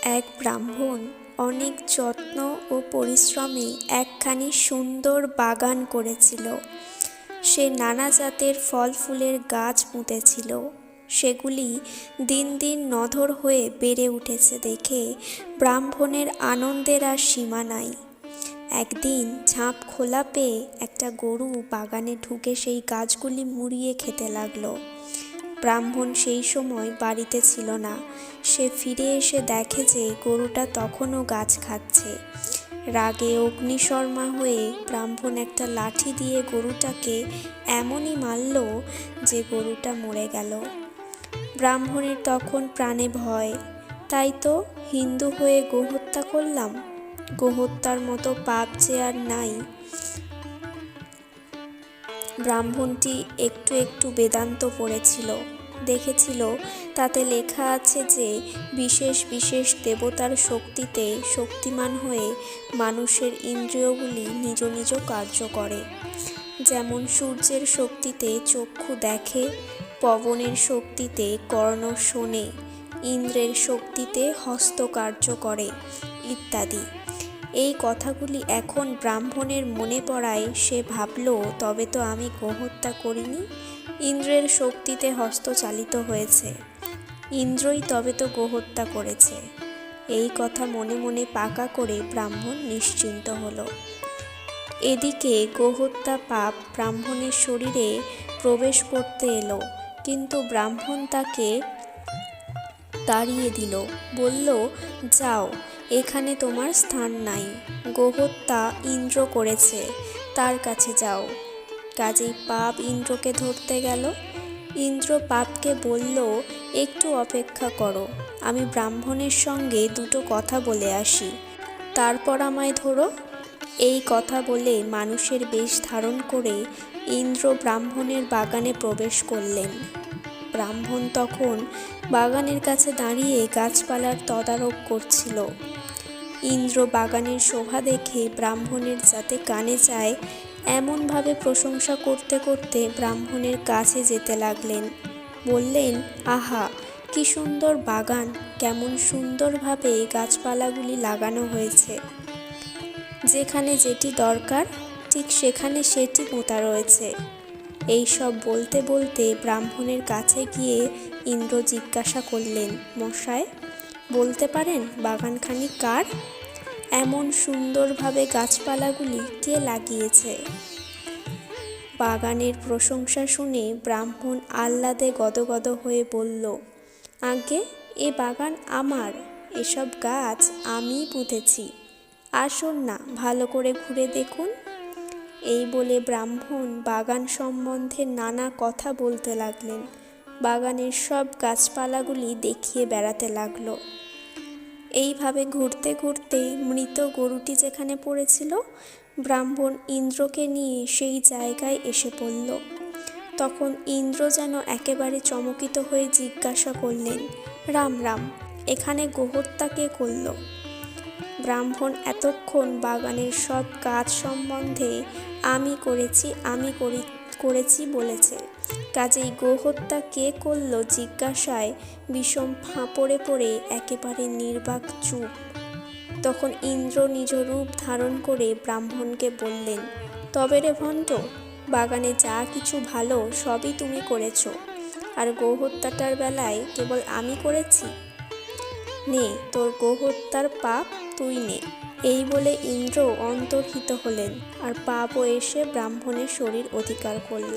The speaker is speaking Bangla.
এক ব্রাহ্মণ অনেক যত্ন ও পরিশ্রমে একখানি সুন্দর বাগান করেছিল। সে নানা জাতের ফল ফুলের গাছ পুঁতেছিল। সেগুলি দিন দিন নধর হয়ে বেড়ে উঠেছে দেখে ব্রাহ্মণের আনন্দের আর সীমা নাই। একদিন ঝাঁপ খোলা পেয়ে একটা গরু বাগানে ঢুকে সেই গাছগুলি মুড়িয়ে খেতে লাগলো। ব্রাহ্মণ সেই সময় বাড়িতে ছিল না। সে ফিরে এসে দেখে যে গরুটা তখনও গাছ খাচ্ছে। রাগে অগ্নিশর্মা হয়ে ব্রাহ্মণ একটা লাঠি দিয়ে গরুটাকে এমনই মারল যে গরুটা মরে গেল। ব্রাহ্মণের তখন প্রাণে ভয়, তাই তো হিন্দু হয়ে গোহত্যা করলাম। গোহত্যার মতো পাপ যে আর নাই। ব্রাহ্মণটি একটু একটু বেদান্ত পড়েছিল, দেখেছিল তাতে লেখা আছে যে বিশেষ বিশেষ দেবতার শক্তিতে শক্তিমান হয়ে মানুষের ইন্দ্রিয়গুলি নিজ নিজ কার্য করে। যেমন সূর্যের শক্তিতে চক্ষু দেখে, পবনের শক্তিতে কর্ণ শোনে, ইন্দ্রের শক্তিতে হস্ত কার্য করে ইত্যাদি। এই কথাগুলি এখন ব্রাহ্মণের মনে পড়ায় সে ভাবল, তবে তো আমি গোহত্যা করিনি, ইন্দ্রের শক্তিতে হস্ত চালিত হয়েছে, ইন্দ্রই তবে তো গোহত্যা করেছে। এই কথা মনে মনে পাকা করে ব্রাহ্মণ নিশ্চিন্ত হলো। এদিকে গোহত্যা পাপ ব্রাহ্মণের শরীরে প্রবেশ করতে এলো, কিন্তু ব্রাহ্মণ তাকে তাড়িয়ে দিল, বলল, যাও, এখানে তোমার স্থান নাই। গোহত্যা ইন্দ্র করেছে, তার কাছে যাও। কাজেই পাপ ইন্দ্রকে ধরতে গেল। ইন্দ্র পাপকে বলল, একটু অপেক্ষা করো, আমি ব্রাহ্মণের সঙ্গে দুটো কথা বলে আসি, তারপর আমায় ধরো। এই কথা বলে মানুষের বেশ ধারণ করে ইন্দ্র ব্রাহ্মণের বাগানে প্রবেশ করলেন। ব্রাহ্মণ তখন বাগানের কাছে দাঁড়িয়ে গাছপালার তদারক করছিল। ইন্দ্র বাগানের শোভা দেখে ব্রাহ্মণের যাতে কানে যায় এমনভাবে প্রশংসা করতে করতে ব্রাহ্মণের কাছে যেতে লাগলেন। বললেন, আহা, কি সুন্দর বাগান, কেমন সুন্দরভাবে গাছপালাগুলি লাগানো হয়েছে। যেখানে যেটি দরকার ঠিক সেখানে সেটি পোঁতা রয়েছে। এই সব বলতে বলতে ব্রাহ্মণের কাছে গিয়ে ইন্দ্র জিজ্ঞাসা করলেন, মশাই, বলতে পারেন বাগানখানি কার? এমন সুন্দরভাবে গাছপালাগুলি কে লাগিয়েছে? বাগানের প্রশংসা শুনে ব্রাহ্মণ আহ্লাদে গদগদ হয়ে বলল, আজ্ঞে, এ বাগান আমার, এসব গাছ আমিই পুঁতেছি। আসুন না, ভালো করে ঘুরে দেখুন। এই বলে ব্রাহ্মণ বাগান সম্বন্ধে নানা কথা বলতে লাগলেন। বাগানের সব গাছপালাগুলি দেখিয়ে বেড়াতে লাগলো। এইভাবে ঘুরতে ঘুরতে মৃত গরুটি যেখানে পড়েছিল, ব্রাহ্মণ ইন্দ্রকে নিয়ে সেই জায়গায় এসে পড়ল। তখন ইন্দ্র যেন একেবারে চমকিত হয়ে জিজ্ঞাসা করলেন, রাম রাম, এখানে গোহত্যা কে করল? ব্রাহ্মণ এতক্ষণ বাগানের সব কাজ সম্বন্ধে আমি করেছি বলেছে। কাজেই গোহত্যা কে করল জিজ্ঞাসায় বিষম ফাঁপড়ে পড়ে একেবারে নির্বাক চুপ। তখন ইন্দ্র নিজ রূপ ধারণ করে ব্রাহ্মণকে বললেন, তবে রে ভণ্ড, বাগানে যা কিছু ভালো সবই তুমি করেছ, আর গোহত্যাটার বেলায় কেবল আমি করেছি। নে, তোর গোহত্যার পাপ তুই নে। এই বলে ইন্দ্র অন্তর্হিত হলেন, আর পাপও এসে ব্রাহ্মণের শরীর অধিকার করল।